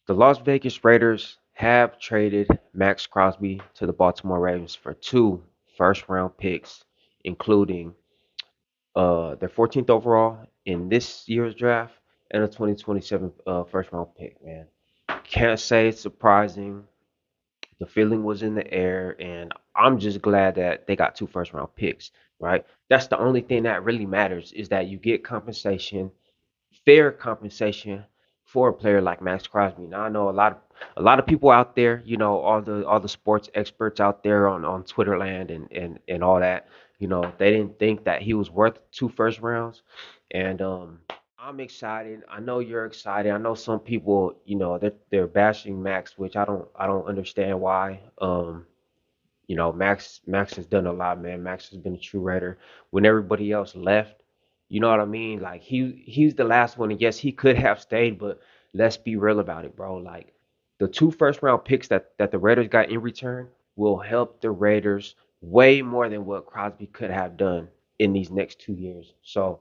The Las Vegas Raiders have traded Max Crosby to the Baltimore Ravens for two first round picks, including their 14th overall in this year's draft and a 2027 first round pick, man. Can't say it's surprising. The feeling was in the air, and I'm just glad that they got two first round picks, right? That's the only thing that really matters is that you get compensation, fair compensation for a player like Max Crosby. Now I know a lot of people out there, all the sports experts out there on Twitterland and all that, they didn't think that he was worth two first rounds. And I'm excited. I know you're excited. I know some people, they're bashing Max, which I don't understand why. Max has done a lot, man. Max has been a true Raider. When everybody else left, you know what I mean? Like he's the last one, and yes, he could have stayed, but let's be real about it, bro. Like the two first round picks that the Raiders got in return will help the Raiders way more than what Crosby could have done in these next 2 years. So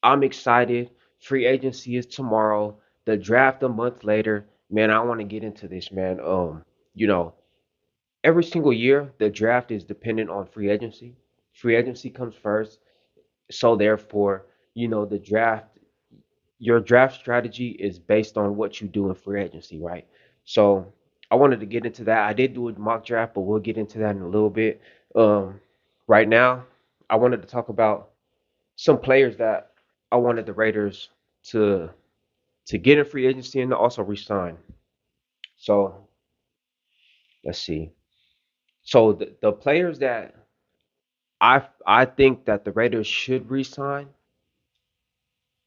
I'm excited. Free agency is tomorrow. The draft a month later. Man, I want to get into this, man. You know, every single year the draft is dependent on free agency. Free agency comes first, so therefore, the draft, your draft strategy is based on what you do in free agency, right? So I wanted to get into that. I did do a mock draft, but we'll get into that in a little bit. Um, right now, I wanted to talk about some players that I wanted the Raiders to to get in free agency and to also resign. So let's see. So the players that I think that the Raiders should resign.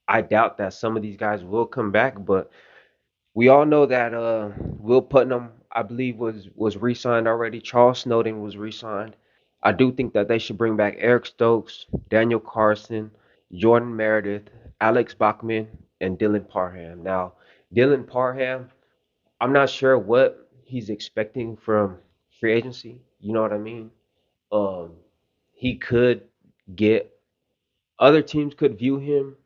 I doubt that some of these guys will come back, but we all know that Will Putnam, I believe, was re-signed already. Charles Snowden was re-signed. I do think that they should bring back Eric Stokes, Daniel Carson, Jordan Meredith, Alex Bachman, and Dylan Parham. Now, Dylan Parham, I'm not sure what he's expecting from free agency. You know what I mean? Um, he could get other teams could view him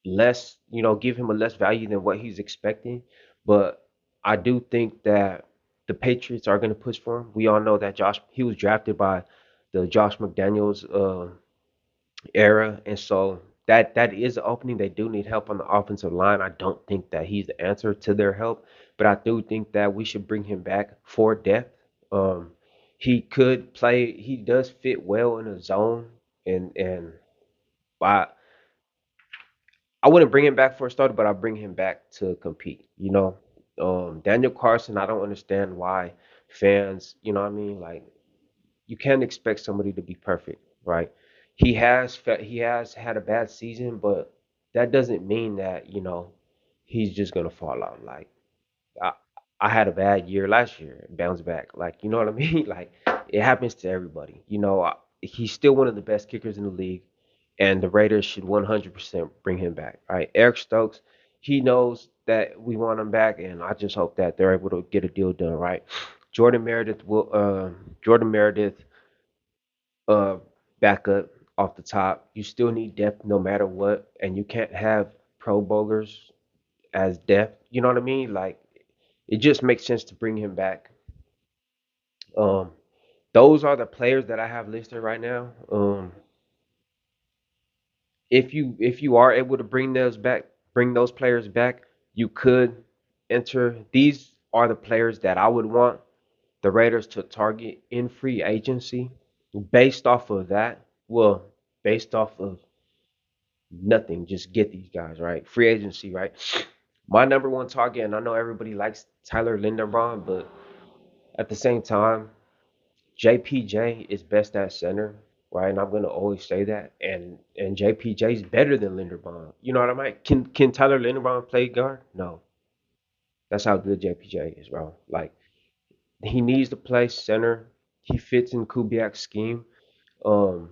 less, give him a less value than what he's expecting. But I do think that the Patriots are going to push for him. We all know that he was drafted by the Josh McDaniels era, and so that is an opening. They do need help on the offensive line. I don't think that he's the answer to their help, but I do think that we should bring him back for depth. Um, he could play. He does fit well in a zone, and I I wouldn't bring him back for a starter, but I'll bring him back to compete. Daniel Carson, I don't understand why fans, you know what I mean? Like, you can't expect somebody to be perfect, right? He has had a bad season, but that doesn't mean that, he's just gonna fall out. Like, I, I had a bad year last year, bounce back. Like, you know what I mean? Like, it happens to everybody. He's still one of the best kickers in the league, and the Raiders should 100% bring him back. Right? Eric Stokes, he knows that we want him back, and I just hope that they're able to get a deal done. Right? Jordan Meredith, uh, back up off the top. You still need depth no matter what, and you can't have Pro Bowlers as depth. You know what I mean? Like, it just makes sense to bring him back. Um, those are the players that I have listed right now. If you are able to bring those players back, you could enter. These are the players that I would want the Raiders to target in free agency. Based off of that, well, based off of nothing, just get these guys right. Free agency, right? My number one target, and I know everybody likes Tyler Linderbaum, but at the same time, JPJ is best at center, right? And I'm gonna always say that. And JPJ is better than Linderbaum. You know what I mean? Can Tyler Linderbaum play guard? No. That's how good JPJ is, bro. Like, he needs to play center. He fits in Kubiak's scheme. Um,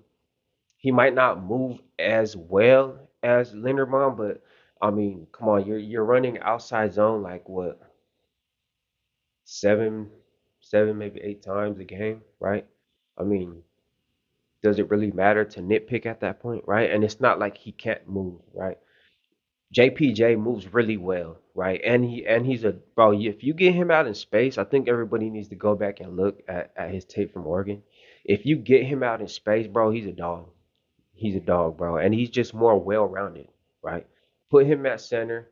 he might not move as well as Linderbaum, but I mean, come on, you're running outside zone like what, seven, seven, maybe 8 times a game, right? I mean, does it really matter to nitpick at that point, right? And it's not like he can't move, right? JPJ moves really well, right? And he's a bro. If you get him out in space, I think everybody needs to go back and look at his tape from Oregon. If you get him out in space, bro, he's a dog. He's a dog, bro, and he's just more well-rounded, right? Put him at center,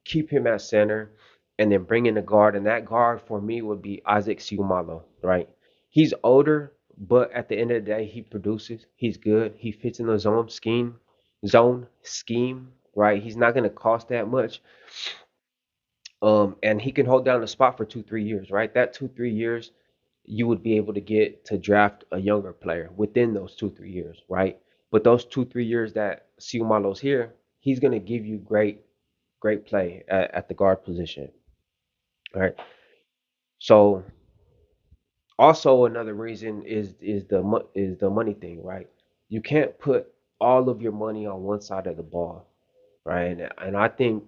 keep him at center, and then bring in a guard. And that guard for me would be Isaac Siumalo, right? He's older, but at the end of the day, he produces. He's good. He fits in the zone scheme, right? He's not gonna cost that much. And he can hold down the spot for 2, 3 years, right? That 2, 3 years, you would be able to get to draft a younger player within those 2, 3 years, right? But those 2, 3 years that Siumalo's here, he's gonna give you great play at the guard position, right? So also another reason is the money thing, right? You can't put all of your money on one side of the ball, right? And I think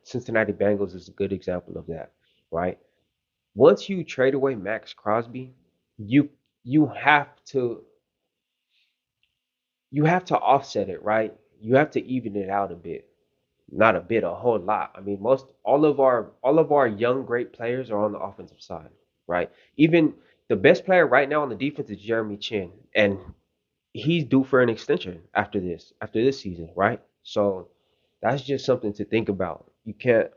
Cincinnati Bengals is a good example of that, right? Once you trade away Max Crosby, you you have to you have to offset it, right? You have to even it out a bit. Not a bit, a whole lot. I mean, most all of our young great players are on the offensive side, right? Even the best player right now on the defense is Jeremy Chin, and he's due for an extension after this season, right? So that's just something to think about. You can't,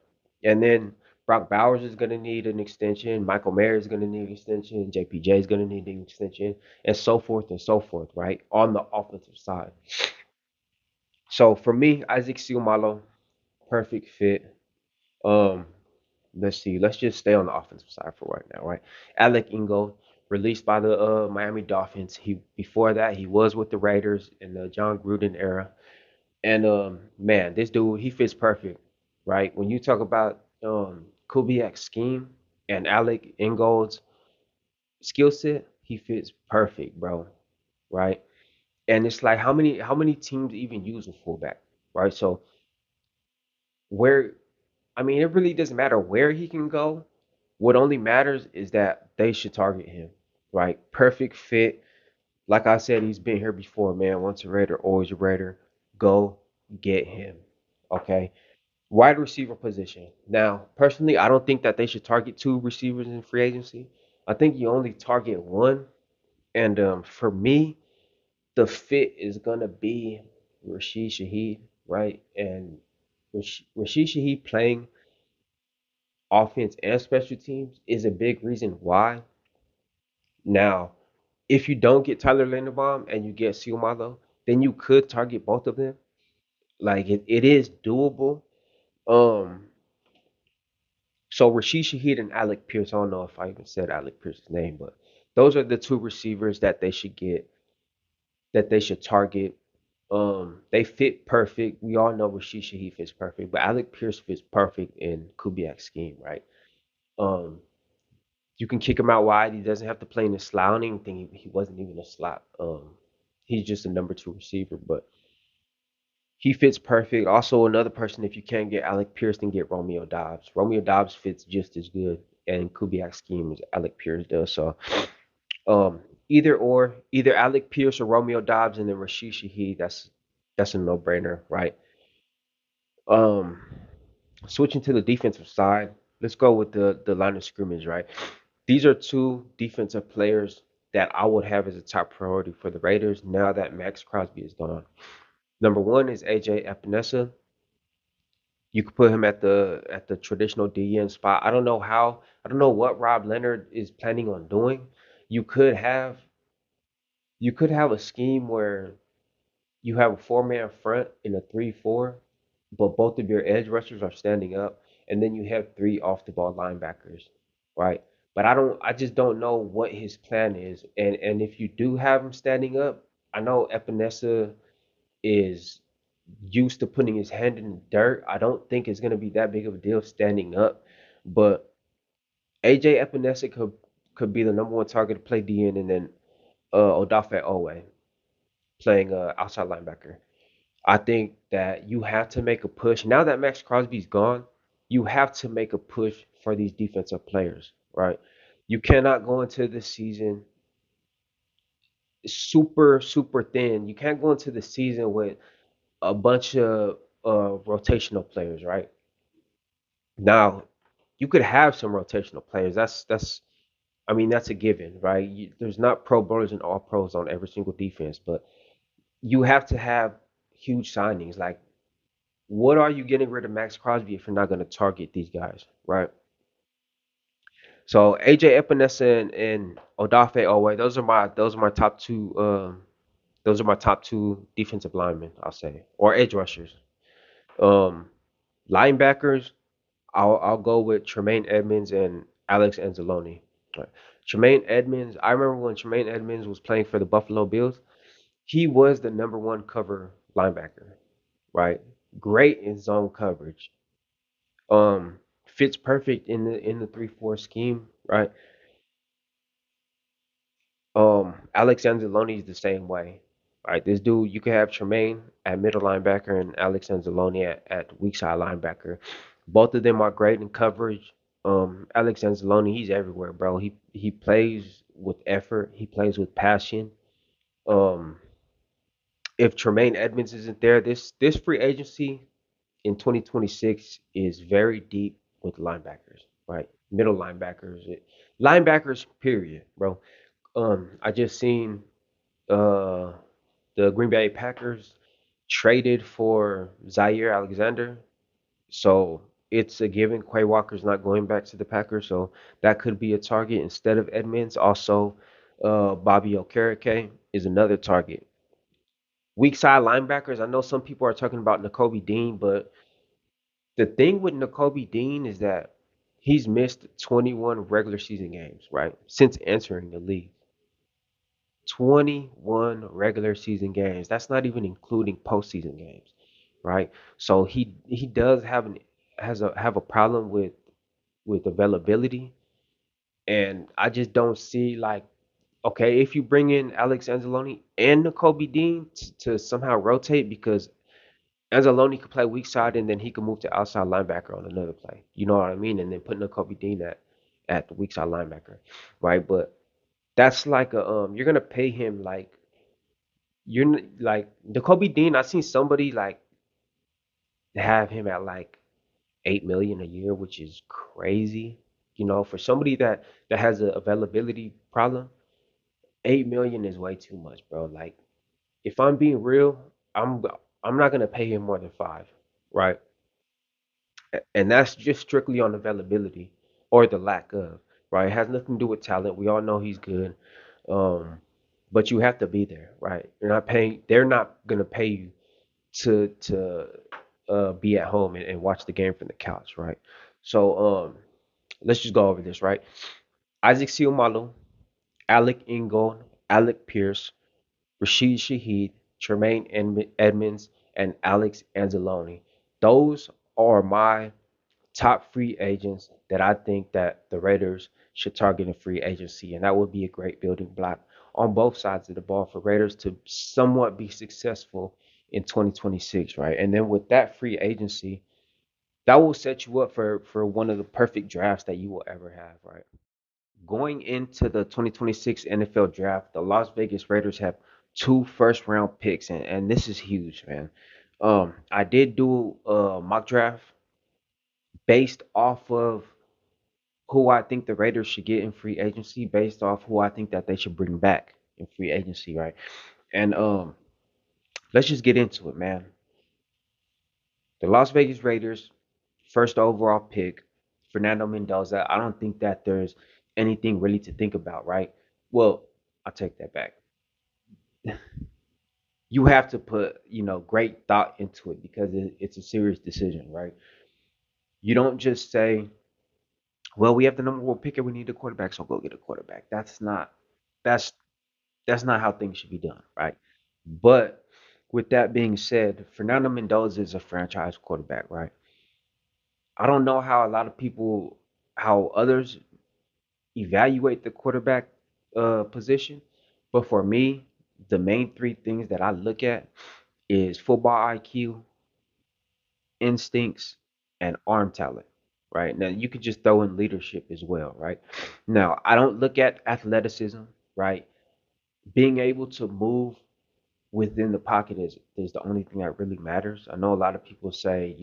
and then Brock Bowers is going to need an extension. Michael Mayer is going to need an extension. JPJ is going to need an extension, and so forth, right? On the offensive side. So for me, Isaac Seumalo, perfect fit. Um, let's see. Let's just stay on the offensive side for right now, right? Alec Ingold, released by the Miami Dolphins. He before that he was with the Raiders in the John Gruden era. And man, this dude he fits perfect, right? When you talk about Kubiak's scheme and Alec Ingold's skill set, he fits perfect, bro, right? And it's like how many teams even use a fullback, right? So where I mean, it really doesn't matter where he can go. What only matters is that they should target him, right? Perfect fit. Like I said, he's been here before, man. Once a Raider, always a Raider. Go get him. Okay. Wide receiver position. Now, personally, I don't think that they should target two receivers in free agency. I think you only target one. And for me, the fit is gonna be Rashid Shaheed, right? And Rashid Shaheed playing offense and special teams is a big reason why. Now, if you don't get Tyler Linderbaum and you get Siumalo, then you could target both of them. Like it is doable. Um, so Rashid Shaheed and Alec Pierce. I don't know if I even said Alec Pierce's name, but those are the two receivers that they should get, that they should target. They fit perfect. We all know Rashid Shaheed fits perfect, but Alec Pierce fits perfect in Kubiak's scheme, right? Um, you can kick him out wide. He doesn't have to play in the slot. I don't even think he wasn't even a slot. He's just a number two receiver, but he fits perfect. Also, another person, if you can't get Alec Pierce, then get Romeo Dobbs. Romeo Dobbs fits just as good and Kubiak's scheme as Alec Pierce does. So, um, either Alec Pierce or Romeo Dobbs, and then Rashid Shaheed. That's a no-brainer, right? Um, Switching to the defensive side, let's go with the line of scrimmage, right? These are two defensive players that I would have as a top priority for the Raiders now that Max Crosby is gone. Number one is AJ Epinesa. You could put him at the traditional DN spot. I don't know what Rob Leonard is planning on doing. You could have you could have a scheme where you have a four-man front in a 3-4, but both of your edge rushers are standing up, and then you have three off-the-ball linebackers, right? But I just don't know what his plan is. And if you do have him standing up, I know Epinesa is used to putting his hand in the dirt. I don't think it's gonna be that big of a deal standing up, but AJ Epinesa could be the number one target to play DN, and then Odafe Owe playing outside linebacker. I think that you have to make a push. Now that Max Crosby's gone, you have to make a push for these defensive players, right? You cannot go into the season super, super thin. You can't go into the season with a bunch of rotational players, right? Now, you could have some rotational players. That's I mean that's a given, right? There's not pro bowlers and all pros on every single defense, but you have to have huge signings. Like, what are you getting rid of Max Crosby if you're not going to target these guys, right? So AJ Epinesa and Odafe Owe, those are my top two. Those are my top two defensive linemen, I'll say, or edge rushers. Um, Linebackers, I'll go with Tremaine Edmonds and Alex Anzalone. Right. Tremaine Edmonds, I remember when Tremaine Edmonds was playing for the Buffalo Bills, he was the number one cover linebacker, right? Great in zone coverage. Fits perfect in the 3-4 scheme, right? Alex Anzalone is the same way. Right, this dude, you could have Tremaine at middle linebacker and Alex Anzalone at weak side linebacker. Both of them are great in coverage. Alex Anzalone, he's everywhere, bro. He plays with effort. He plays with passion. Um, if Tremaine Edmonds isn't there, this free agency in 2026 is very deep with linebackers, right? Middle linebackers, linebackers, period, bro. I just seen uh the Green Bay Packers traded for Zaire Alexander, so it's a given. Quay Walker's not going back to the Packers, so that could be a target instead of Edmonds. Also, Bobby Okereke is another target. Weak side linebackers. I know some people are talking about Nakobe Dean, but the thing with Nakobe Dean is that he's missed 21 regular season games, right, since entering the league. 21 regular season games. That's not even including postseason games, right? So he does have a problem with availability, and I just don't see like, okay, if you bring in Alex Anzalone and Kobe Dean to somehow rotate, because Anzalone could play weak side and then he could move to outside linebacker on another play. You know what I mean? And then put Kobe Dean at the weak side linebacker, right? But that's like a you're gonna pay him like like the Kobe Dean. I seen somebody like have him at like 8 million a year, which is crazy. You know, for somebody that has a availability problem, 8 million is way too much, bro. Like, if I'm being real, I'm I'm not gonna pay him more than five, right? And that's just strictly on availability or the lack of, right? It has nothing to do with talent. We all know he's good. Um, but you have to be there, right? They're not gonna pay you to be at home and watch the game from the couch, right? So let's just go over this, right? Isaac Seumalo, Alec Ingold, Alec Pierce, Rashid Shaheed, Tremaine Edmonds, and Alex Anzalone. Those are my top free agents that I think that the Raiders should target in free agency, and that would be a great building block on both sides of the ball for Raiders to somewhat be successful in 2026, right? And then with that free agency, that will set you up for one of the perfect drafts that you will ever have, right? Going into the 2026 NFL draft, the Las Vegas Raiders have two first round picks, and this is huge, man. I did do a mock draft based off of who I think the Raiders should get in free agency, based off who I think that they should bring back in free agency, right? And let's just get into it, man. The Las Vegas Raiders, first overall pick, Fernando Mendoza. I don't think that there's anything really to think about, right? Well, I'll take that back. You have to put, great thought into it because it's a serious decision, right? You don't just say, well, we have the number one pick and we need a quarterback, so go get a quarterback. That's that's not how things should be done, right? But with that being said, Fernando Mendoza is a franchise quarterback, right? I don't know how a lot of people, how others evaluate the quarterback position, but for me, the main three things that I look at is football IQ, instincts, and arm talent. Right now, you could just throw in leadership as well. Right now, I don't look at athleticism. Right, being able to move within the pocket is the only thing that really matters. I know a lot of people say,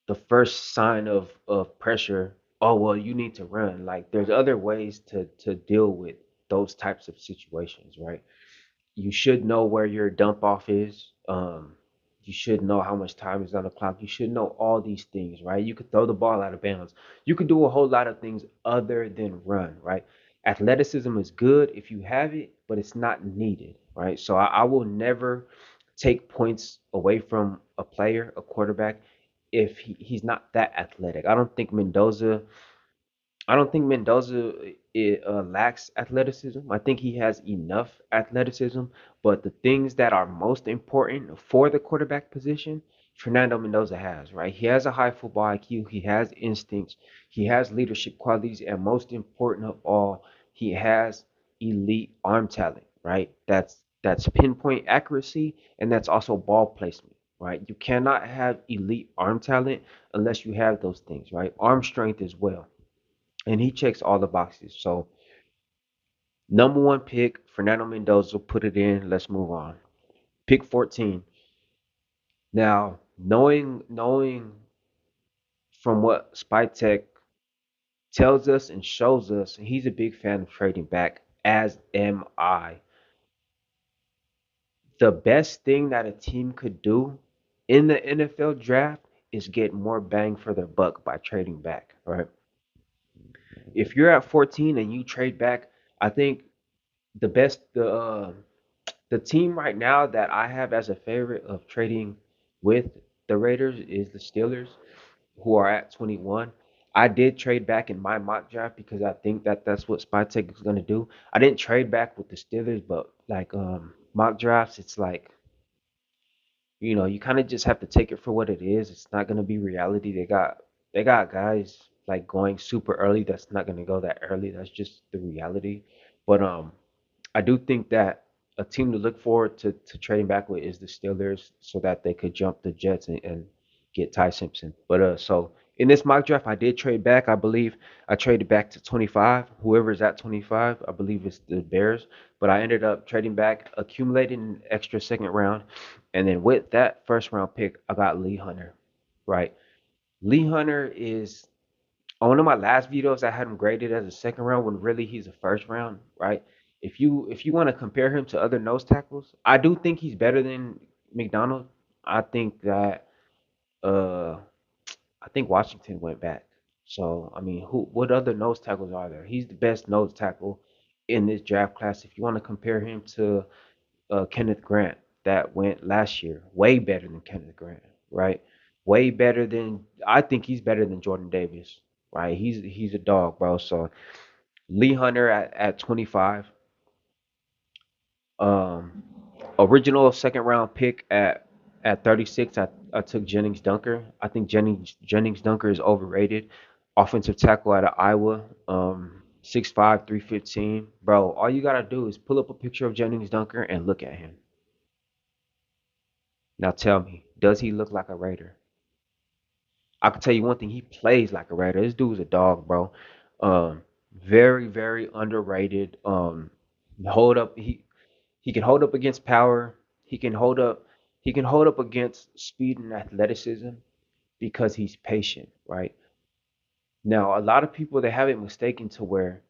the first sign of pressure, oh well, you need to run. Like there's other ways to deal with those types of situations, right? You should know where your dump off is. You should know how much time is on the clock. You should know all these things, right? You could throw the ball out of bounds. You could do a whole lot of things other than run, right? Athleticism is good if you have it, but it's not needed, right? So I will never take points away from a player, a quarterback, if he's not that athletic. I don't think Mendoza lacks athleticism. I think he has enough athleticism, but the things that are most important for the quarterback position, Fernando Mendoza has, right? He has a high football IQ, he has instincts, he has leadership qualities, and most important of all, he has elite arm talent, right? That's pinpoint accuracy and that's also ball placement, right? You cannot have elite arm talent unless you have those things, right? Arm strength as well, and he checks all the boxes. So number one pick, Fernando Mendoza, put it in. Let's move on. Pick 14. Now, knowing from what Spytech tells us and shows us, he's a big fan of trading back, as am I. The best thing that a team could do in the NFL draft is get more bang for their buck by trading back, right? If you're at 14 and you trade back, I think the best the team right now that I have as a favorite of trading with the Raiders is the Steelers, who are at 21. I did trade back in my mock draft because I think that that's what Spytech is going to do. I didn't trade back with the Steelers, but like mock drafts, it's like you kind of just have to take it for what it is. It's not going to be reality. They got guys like going super early. That's not going to go that early. That's just the reality. But I do think that a team to look forward to trading back with is the Steelers so that they could jump the Jets and get Ty Simpson. But so in this mock draft, I did trade back. I believe I traded back to 25. Whoever's at 25, I believe it's the Bears. But I ended up trading back, accumulating an extra second round, and then with that first round pick, I got Lee Hunter. Right, Lee Hunter is on one of my last videos. I had him graded as a second round when really he's a first round, right? If you want to compare him to other nose tackles, I do think he's better than McDonald. I think that uh I think Washington went back. So I mean, who what other nose tackles are there? He's the best nose tackle in this draft class. If you want to compare him to Kenneth Grant that went last year, way better than Kenneth Grant, right? Way better than I think he's better than Jordan Davis, right? He's a dog, bro. So Lee Hunter at 25, um, original second round pick at 36. I took Jennings Dunker. I think Jennings Dunker is overrated. Offensive tackle out of Iowa. 6'5", 315. Bro, all you gotta do is pull up a picture of Jennings Dunker and look at him. Now tell me, does he look like a Raider? I can tell you one thing, he plays like a Raider. This dude's a dog, bro. Very, very underrated. Hold up he can hold up against power. He can hold up he can hold up against speed and athleticism because he's patient, right? Now, a lot of people they have it mistaken to where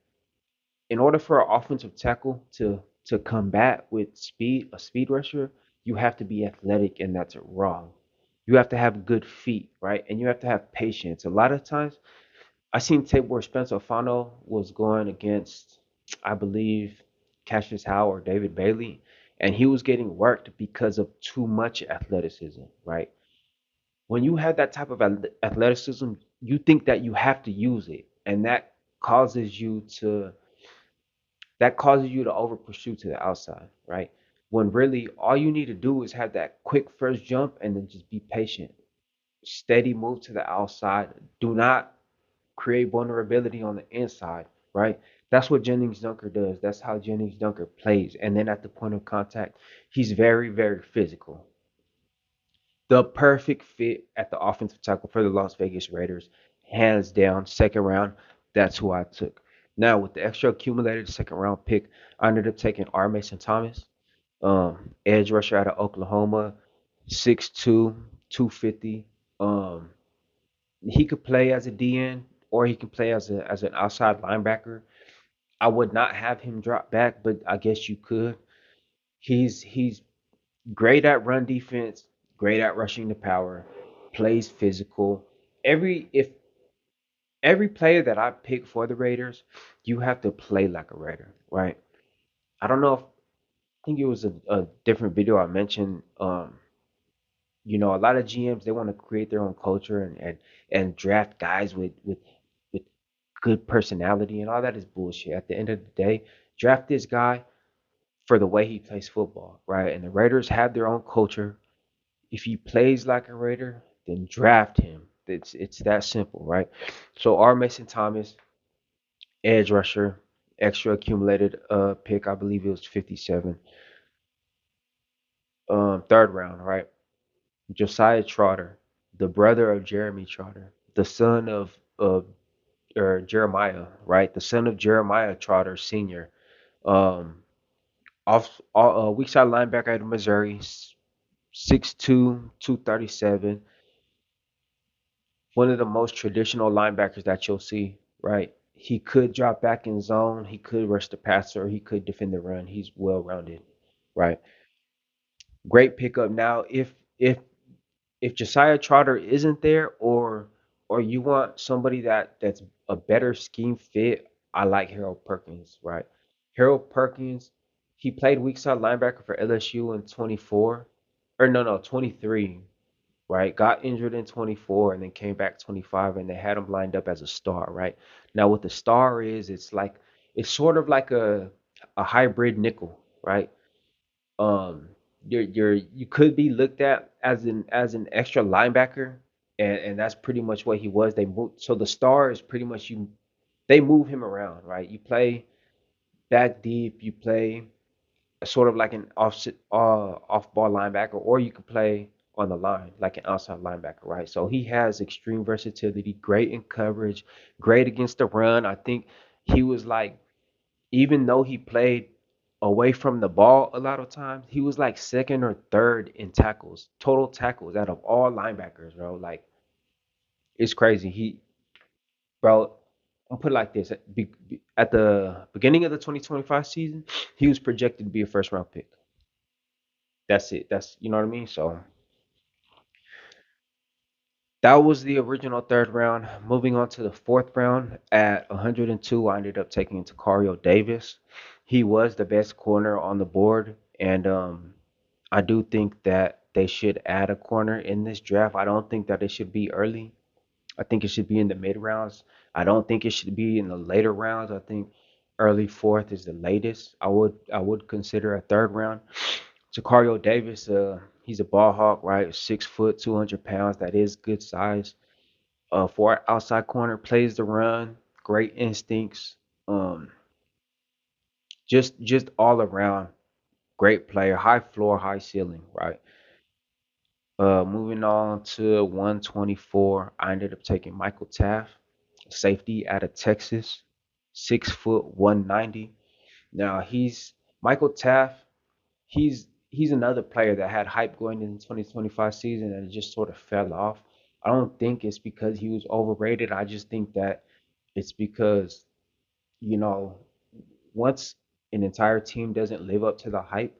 in order for an offensive tackle to combat with speed, a speed rusher, you have to be athletic, and that's wrong. You have to have good feet, right? And you have to have patience. A lot of times, I seen tape where Spencer Fano was going against, I believe, Cassius Howe or David Bailey, and he was getting worked because of too much athleticism, right? When you have that type of athleticism, you think that you have to use it, and causes you to causes you to over pursue to the outside, right? When really all you need to do is have that quick first jump and then just be patient. Steady move to the outside. Do not create vulnerability on the inside, right? That's what Jennings Dunker does. That's how Jennings Dunker plays. And then at the point of contact, he's very, very physical. The perfect fit at the offensive tackle for the Las Vegas Raiders, hands down, second round. That's who I took. Now, with the extra accumulated second round pick, I ended up taking R. Mason Thomas. Edge rusher out of Oklahoma, 6'2", 250. Um, he could play as a DN or he can play as an outside linebacker. I would not have him drop back, but I guess you could. He's great at run defense, great at rushing the power, plays physical. If every player that I pick for the Raiders, you have to play like a Raider, right? I don't know if I think it was a different video I mentioned. A lot of GMs they want to create their own culture and draft guys with good personality and all that is bullshit. At the end of the day, draft this guy for the way he plays football, right? And the Raiders have their own culture. If he plays like a Raider, then draft him. It's that simple, right? So R. Mason Thomas, edge rusher, extra accumulated pick, I believe it was 57. Third round, right? Josiah Trotter, the brother of Jeremy Trotter, the son of or Jeremiah, right? The son of Jeremiah Trotter Sr. Um, weak side linebacker out of Missouri, 6'2", 237. One of the most traditional linebackers that you'll see, right? He could drop back in zone, he could rush the passer, or he could defend the run. He's well rounded, right? Great pickup. Now, if Josiah Trotter isn't there, or you want somebody that's a better scheme fit, I like Harold Perkins, right? Harold Perkins, he played weak side linebacker for LSU in 24, or no, 23, right? Got injured in 24 and then came back 25, and they had him lined up as a star, right? Now what the star is, it's sort of like a hybrid nickel, right? um you could be looked at as an extra linebacker, and that's pretty much what he was. They moved, so the star is pretty much you. They move him around, right? You play back deep, you play sort of like an off ball linebacker, or you could play on the line like an outside linebacker, right? So he has extreme versatility, great in coverage, great against the run. I think he was like, even though he played away from the ball a lot of times, he was like second or third in tackles, total tackles out of all linebackers, bro. Like it's crazy. Bro, I'm put it like this: at the beginning of the 2025 season, he was projected to be a first round pick. That's it. That's you know what I mean. So that was the original third round. Moving on to the fourth round at 102, I ended up taking Tacario Davis. He was the best corner on the board, and I do think that they should add a corner in this draft. I don't think that it should be early. I think it should be in the mid rounds. I don't think it should be in the later rounds. I think early fourth is the latest. I would consider a third round. Sicario Davis, he's a ball hawk, right? 6 foot, 200 pounds. That is good size. For an outside corner, plays the run, great instincts. Um, just all around great player, high floor, high ceiling, right? Moving on to 124, I ended up taking Michael Taft, safety out of Texas, 6 foot, 190. Now Michael Taft. He's another player that had hype going into the 2025 season and it just sort of fell off. I don't think it's because he was overrated. I just think that it's because, you know, once an entire team doesn't live up to the hype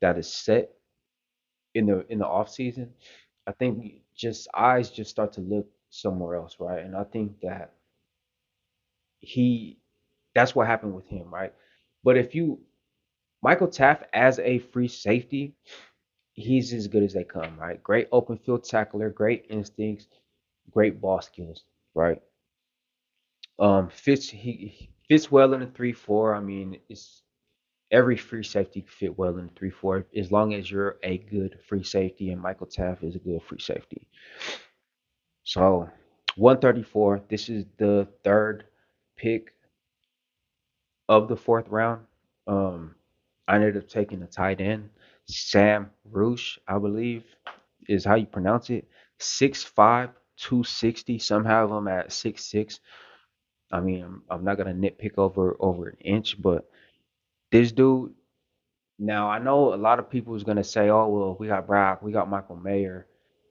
that is set in the off season, I think just eyes just start to look somewhere else, right? And I think that he that's what happened with him, right? But if you Michael Taft as a free safety, he's as good as they come, right? Great open field tackler, great instincts, great ball skills, right? He fits well in a 3-4. I mean, it's every free safety can fit well in a 3-4 as long as you're a good free safety, and Michael Taft is a good free safety. So 134. This is the third pick of the fourth round. Um, I ended up taking a tight end, Sam Roosh, I believe is how you pronounce it. 6'5", 260. Some have him at 6'6". I mean, I'm not gonna nitpick over an inch, but this dude, Now I know a lot of people is gonna say, "Oh well, we got Brock, we got Michael Mayer,"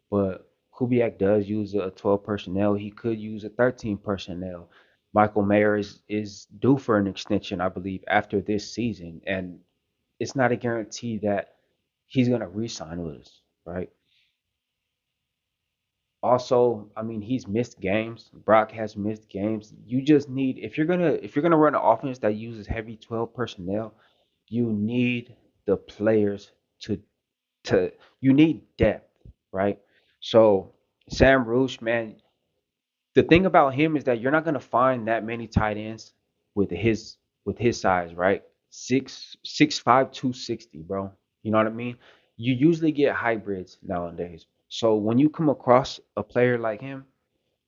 but Kubiak does use a 12 personnel. He could use a 13 personnel. Michael Mayer is due for an extension, I believe, after this season, and it's not a guarantee that he's gonna re-sign with us, right? Also, I mean, he's missed games. Brock has missed games. You just need if you're gonna run an offense that uses heavy 12 personnel, you need the players to to you need depth, right? So Sam Roosh, man, the thing about him is that you're not gonna find that many tight ends with his size, right? 6'5", 260, bro. You know what I mean? You usually get hybrids nowadays. So when you come across a player like him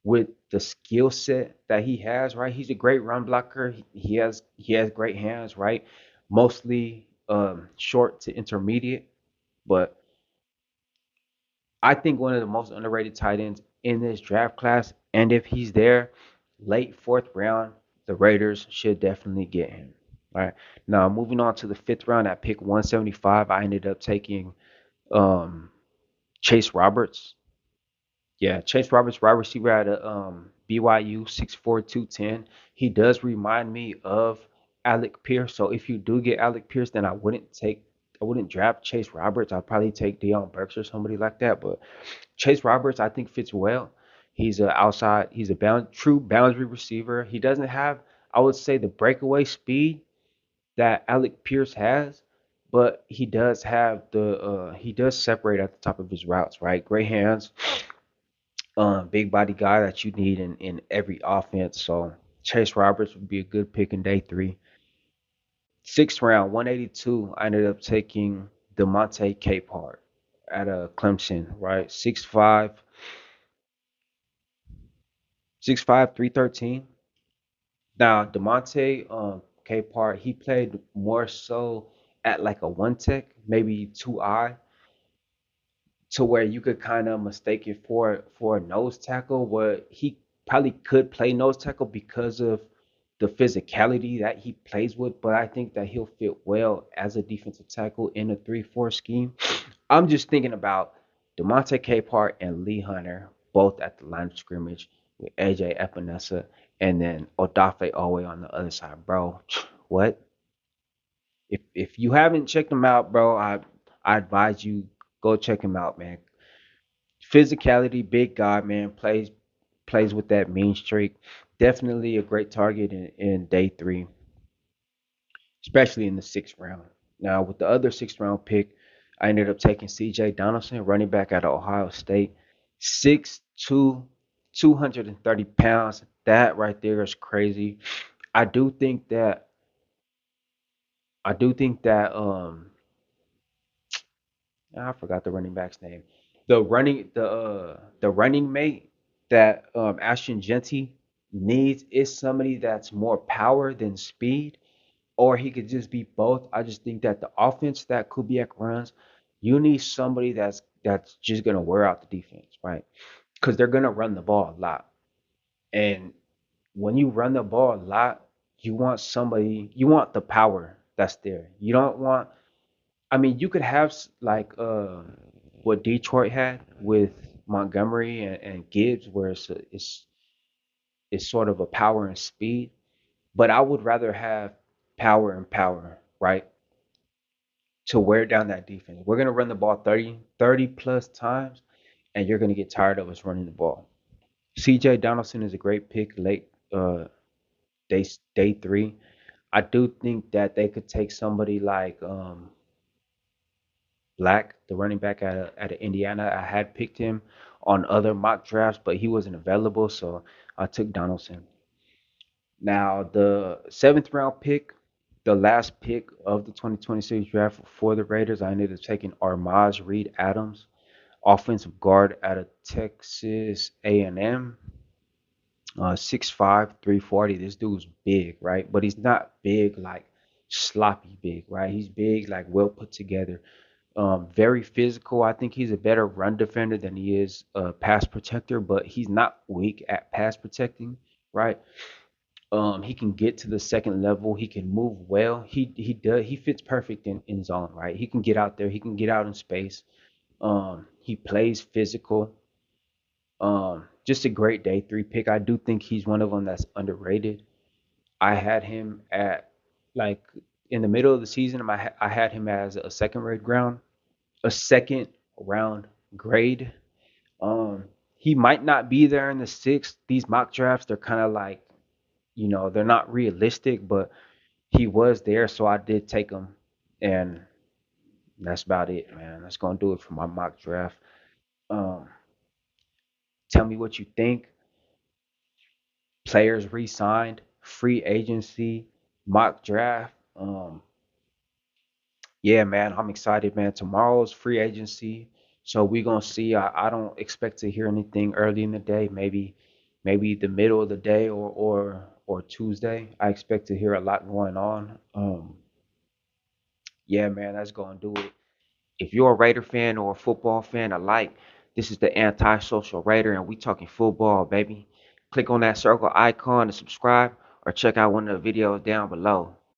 with the skill set that he has, right? He's a great run blocker. He has great hands, right? Mostly short to intermediate, but I think one of the most underrated tight ends in this draft class. And if he's there, late fourth round, the Raiders should definitely get him. All right. Now moving on to the fifth round at pick 175, I ended up taking um, Chase Roberts. Yeah, Chase Roberts, wide receiver out of BYU, 6'4", 210. He does remind me of Alec Pierce. So if you do get Alec Pierce, then I wouldn't draft Chase Roberts. I'd probably take Deion Burks or somebody like that. But Chase Roberts, I think, fits well. He's a true boundary receiver. He doesn't have, I would say, the breakaway speed that Alec Pierce has, but he does separate at the top of his routes, right? Great hands, big body guy that you need in every offense. So Chase Roberts would be a good pick in day three. Sixth round, 182, I ended up taking Demonte Capehart at a Clemson, right? 6'5", 313. Now, Demonte Capehart, he played more so at like a one tech, maybe two eye, to where you could kind of mistake it for a nose tackle, where he probably could play nose tackle because of the physicality that he plays with, but I think that he'll fit well as a defensive tackle in a 3-4 scheme. I'm just thinking about Demonte Capehart and Lee Hunter, both at the line of scrimmage with AJ Epinesa, and then Odafe Owe on the other side, bro. What? If you haven't checked him out, bro, I advise you go check him out, man. Physicality, big guy, man, plays with that mean streak. Definitely a great target in day three, especially in the sixth round. Now, with the other sixth round pick, I ended up taking CJ Donaldson, running back out of Ohio State. 6'2", 230 pounds. That right there is crazy. I do think that I do think that I forgot the running back's name. The running mate that Ashton Genty needs is somebody that's more power than speed, or he could just be both. I just think that the offense that Kubiak runs, you need somebody that's just gonna wear out the defense, right? Because they're gonna run the ball a lot, and when you run the ball a lot, you want the power that's there. You don't want I mean, you could have like what Detroit had with Montgomery and Gibbs, where it's sort of a power and speed. But I would rather have power and power, right, to wear down that defense. We're gonna run the ball 30 plus times, and you're gonna get tired of us running the ball. C.J. Donaldson is a great pick late day three. I do think that they could take somebody like Black, the running back out of Indiana. I had picked him on other mock drafts, but he wasn't available, so I took Donaldson. Now, the seventh round pick, the last pick of the 2026 draft for the Raiders, I ended up taking Armaz Reed Adams, offensive guard out of Texas A&M. 6'5", 340. This dude's big, right? But he's not big like sloppy big, right? He's big, like well put together. Very physical. I think he's a better run defender than he is a pass protector, but he's not weak at pass protecting, right? He can get to the second level. He can move well. He fits perfect in zone, right? He can get out there. He can get out in space. He plays physical. Just a great day three pick. I do think he's one of them that's underrated. I had him at like in the middle of the season. I had him as a second round grade. He might not be there in the sixth. These mock drafts, they're kind of like, they're not realistic, but he was there, so I did take him, and that's about it, man. That's gonna do it for my mock draft. Um, Tell me what you think. Players re-signed, free agency, mock draft. Yeah, man, I'm excited, man. Tomorrow's free agency, so we gonna see. I don't expect to hear anything early in the day. Maybe the middle of the day or Tuesday. I expect to hear a lot going on. Yeah, man, that's gonna do it. If you're a Raider fan or a football fan alike, this is the Antisocial Raider, and we talking football, baby. Click on that circle icon to subscribe or check out one of the videos down below.